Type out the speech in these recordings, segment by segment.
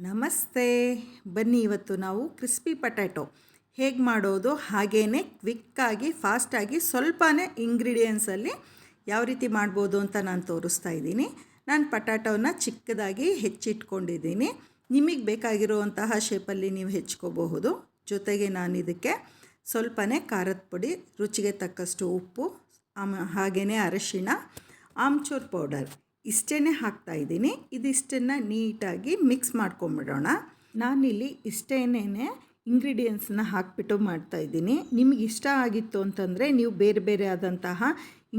ನಮಸ್ತೆ. ಬನ್ನಿ ಇವತ್ತು ನಾವು ಕ್ರಿಸ್ಪಿ ಪೊಟ್ಯಾಟೊ ಹೇಗೆ ಮಾಡೋದು, ಹಾಗೇ ಕ್ವಿಕ್ಕಾಗಿ ಫಾಸ್ಟಾಗಿ ಸ್ವಲ್ಪನೇ ಇಂಗ್ರೀಡಿಯೆಂಟ್ಸಲ್ಲಿ ಯಾವ ರೀತಿ ಮಾಡ್ಬೋದು ಅಂತ ನಾನು ತೋರಿಸ್ತಾ ಇದ್ದೀನಿ. ನಾನು ಪೊಟ್ಯಾಟೊನ ಚಿಕ್ಕದಾಗಿ ಹೆಚ್ಚಿಟ್ಕೊಂಡಿದ್ದೀನಿ. ನಿಮಗೆ ಬೇಕಾಗಿರುವಂತಹ ಶೇಪಲ್ಲಿ ನೀವು ಹೆಚ್ಕೋಬಹುದು. ಜೊತೆಗೆ ನಾನು ಇದಕ್ಕೆ ಸ್ವಲ್ಪನೇ ಖಾರದ ಪುಡಿ, ರುಚಿಗೆ ತಕ್ಕಷ್ಟು ಉಪ್ಪು, ಹಾಗೆಯೇ ಅರಿಶಿಣ, ಆಮ್ಚೂರ್ ಪೌಡರ್ ಇಷ್ಟೇ ಹಾಕ್ತಾಯಿದ್ದೀನಿ. ಇದಿಷ್ಟನ್ನು ನೀಟಾಗಿ ಮಿಕ್ಸ್ ಮಾಡ್ಕೊಂಬಿಡೋಣ. ನಾನಿಲ್ಲಿ ಇಷ್ಟೇನೇ ಇಂಗ್ರೀಡಿಯೆಂಟ್ಸನ್ನ ಹಾಕಿಬಿಟ್ಟು ಮಾಡ್ತಾಯಿದ್ದೀನಿ. ನಿಮಗೆ ಇಷ್ಟ ಆಗಿತ್ತು ಅಂತಂದರೆ ನೀವು ಬೇರೆ ಬೇರೆ ಆದಂತಹ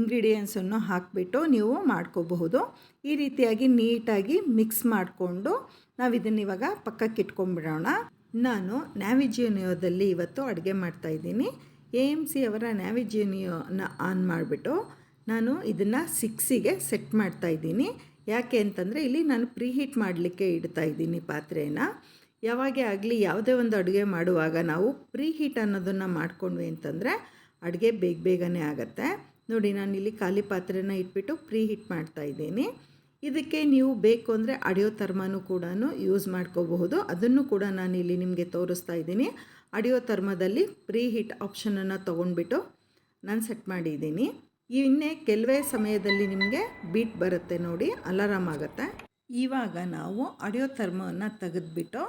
ಇಂಗ್ರೀಡಿಯೆಂಟ್ಸನ್ನು ಹಾಕಿಬಿಟ್ಟು ನೀವು ಮಾಡ್ಕೋಬಹುದು. ಈ ರೀತಿಯಾಗಿ ನೀಟಾಗಿ ಮಿಕ್ಸ್ ಮಾಡಿಕೊಂಡು ನಾವು ಇದನ್ನಿವಾಗ ಪಕ್ಕಕ್ಕೆ ಇಟ್ಕೊಂಡ್ಬಿಡೋಣ. ನಾನು ನ್ಯಾವಿಜಿಯೋನಿಯೋದಲ್ಲಿ ಇವತ್ತು ಅಡುಗೆ ಮಾಡ್ತಾಯಿದ್ದೀನಿ. AMC ಅವರ ನ್ಯಾವಿಜಿಯೋನಿಯೋನ ಆನ್ ಮಾಡಿಬಿಟ್ಟು ನಾನು ಇದನ್ನು 6ಗೆ ಸೆಟ್ ಮಾಡ್ತಾಯಿದ್ದೀನಿ. ಯಾಕೆ ಅಂತಂದರೆ ಇಲ್ಲಿ ನಾನು ಪ್ರೀಹೀಟ್ ಮಾಡಲಿಕ್ಕೆ ಇಡ್ತಾಯಿದ್ದೀನಿ ಪಾತ್ರೆನ. ಯಾವಾಗೇ ಆಗಲಿ ಯಾವುದೇ ಒಂದು ಅಡುಗೆ ಮಾಡುವಾಗ ನಾವು ಪ್ರೀಹೀಟ್ ಅನ್ನೋದನ್ನು ಮಾಡ್ಕೊಂಡ್ವಿ ಅಂತಂದರೆ ಅಡುಗೆ ಬೇಗನೆ ಆಗುತ್ತೆ. ನೋಡಿ, ನಾನಿಲ್ಲಿ ಖಾಲಿ ಪಾತ್ರೆನ ಇಟ್ಬಿಟ್ಟು ಪ್ರೀಹೀಟ್ ಮಾಡ್ತಾಯಿದ್ದೀನಿ. ಇದಕ್ಕೆ ನೀವು ಬೇಕು ಅಂದರೆ ಅಡಿಯೋ ಥರ್ಮನೂ ಕೂಡ ಯೂಸ್ ಮಾಡ್ಕೋಬಹುದು. ಅದನ್ನು ಕೂಡ ನಾನಿಲ್ಲಿ ನಿಮಗೆ ತೋರಿಸ್ತಾ ಇದ್ದೀನಿ. ಅಡಿಯೋ ಥರ್ಮದಲ್ಲಿ ಪ್ರೀಹೀಟ್ ಆಪ್ಷನನ್ನು ತೊಗೊಂಡ್ಬಿಟ್ಟು ನಾನು ಸೆಟ್ ಮಾಡಿದ್ದೀನಿ. ಇನ್ನೇ ಕೆಲವೇ ಸಮಯದಲ್ಲಿ ನಿಮಗೆ ಬೀಟ್ ಬರುತ್ತೆ ನೋಡಿ, ಅಲಾರಾಮ್ ಆಗುತ್ತೆ. ಇವಾಗ ನಾವು ಅಡಿಯೋ ಥರ್ಮವನ್ನು ತೆಗೆದುಬಿಟ್ಟು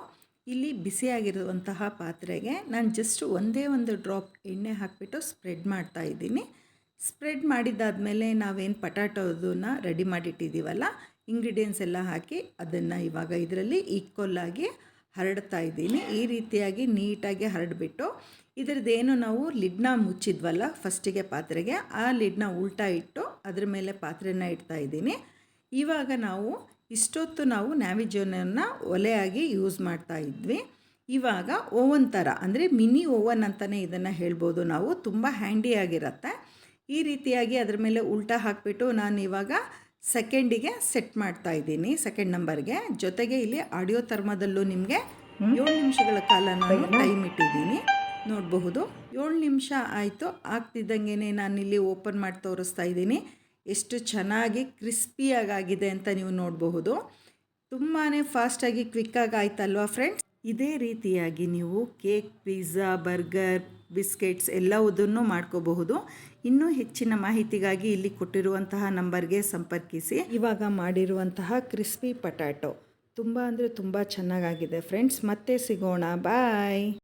ಇಲ್ಲಿ ಬಿಸಿಯಾಗಿರುವಂತಹ ಪಾತ್ರೆಗೆ ನಾನು ಜಸ್ಟ್ ಒಂದೇ ಒಂದು ಡ್ರಾಪ್ ಎಣ್ಣೆ ಹಾಕಿಬಿಟ್ಟು ಸ್ಪ್ರೆಡ್ ಮಾಡ್ತಾ ಇದ್ದೀನಿ. ಸ್ಪ್ರೆಡ್ ಮಾಡಿದ್ದಾದಮೇಲೆ ನಾವೇನು ಪೊಟ್ಯಾಟೊದನ್ನು ರೆಡಿ ಮಾಡಿಟ್ಟಿದ್ದೀವಲ್ಲ, ಇಂಗ್ರೀಡಿಯೆಂಟ್ಸ್ ಎಲ್ಲ ಹಾಕಿ ಅದನ್ನು ಇವಾಗ ಇದರಲ್ಲಿ ಈಕ್ವಲ್ಲಾಗಿ ಹರಡ್ತಾ ಇದ್ದೀನಿ. ಈ ರೀತಿಯಾಗಿ ನೀಟಾಗಿ ಹರಡಿಬಿಟ್ಟು ಇದರದ್ದೇನು ನಾವು ಲಿಡ್ನ ಮುಚ್ಚಿದ್ವಲ್ಲ ಫಸ್ಟಿಗೆ ಪಾತ್ರೆಗೆ, ಆ ಲಿಡ್ನ ಉಲ್ಟಾ ಇಟ್ಟು ಅದ್ರ ಮೇಲೆ ಪಾತ್ರೆನ ಇಡ್ತಾ ಇದ್ದೀನಿ. ಇವಾಗ ಇಷ್ಟೊತ್ತು ನಾವು ನ್ಯಾವಿಜಿಯೋನನ್ನು ಒಲೆಯಾಗಿ ಯೂಸ್ ಮಾಡ್ತಾ ಇದ್ವಿ. ಇವಾಗ ಓವನ್ ಥರ, ಅಂದರೆ ಮಿನಿ ಓವನ್ ಅಂತಲೇ ಇದನ್ನು ಹೇಳ್ಬೋದು ನಾವು. ತುಂಬ ಹ್ಯಾಂಡಿಯಾಗಿರುತ್ತೆ. ಈ ರೀತಿಯಾಗಿ ಅದರ ಮೇಲೆ ಉಲ್ಟಾ ಹಾಕಿಬಿಟ್ಟು ನಾನು ಇವಾಗ ಸೆಕೆಂಡಿಗೆ ಸೆಟ್ ಮಾಡ್ತಾ ಇದ್ದೀನಿ, ಸೆಕೆಂಡ್ ನಂಬರ್ಗೆ. ಜೊತೆಗೆ ಇಲ್ಲಿ ಆಡಿಯೋ ಥರ್ಮದಲ್ಲೂ ನಿಮಗೆ 7 ನಿಮಿಷಗಳ ಕಾಲ ನಾನು ಟೈಮ್ ಇಟ್ಟಿದ್ದೀನಿ. ನೋಡಬಹುದು, 7 ನಿಮಿಷ ಆಯಿತು. ಆಗ್ತಿದ್ದಂಗೆ ನಾನಿಲ್ಲಿ ಓಪನ್ ಮಾಡಿ ತೋರಿಸ್ತಾ ಇದ್ದೀನಿ. ಎಷ್ಟು ಚೆನ್ನಾಗಿ ಕ್ರಿಸ್ಪಿಯಾಗಿದೆ ಅಂತ ನೀವು ನೋಡಬಹುದು. ತುಂಬಾ ಫಾಸ್ಟಾಗಿ ಕ್ವಿಕ್ಕಾಗಿ ಆಯ್ತಲ್ವಾ ಫ್ರೆಂಡ್ಸ್? ಇದೇ ರೀತಿಯಾಗಿ ನೀವು ಕೇಕ್, ಪಿಜ್ಜಾ, ಬರ್ಗರ್, ಬಿಸ್ಕೆಟ್ಸ್ ಎಲ್ಲವುದನ್ನು ಮಾಡ್ಕೋಬಹುದು. ಇನ್ನೂ ಹೆಚ್ಚಿನ ಮಾಹಿತಿಗಾಗಿ ಇಲ್ಲಿ ಕೊಟ್ಟಿರುವಂತಹ ನಂಬರ್ಗೆ ಸಂಪರ್ಕಿಸಿ. ಇವಾಗ ಮಾಡಿರುವಂತಹ ಕ್ರಿಸ್ಪಿ ಪೊಟ್ಯಾಟೊ ತುಂಬ ಅಂದರೆ ತುಂಬ ಚೆನ್ನಾಗಾಗಿದೆ ಫ್ರೆಂಡ್ಸ್. ಮತ್ತೆ ಸಿಗೋಣ, ಬಾಯ್.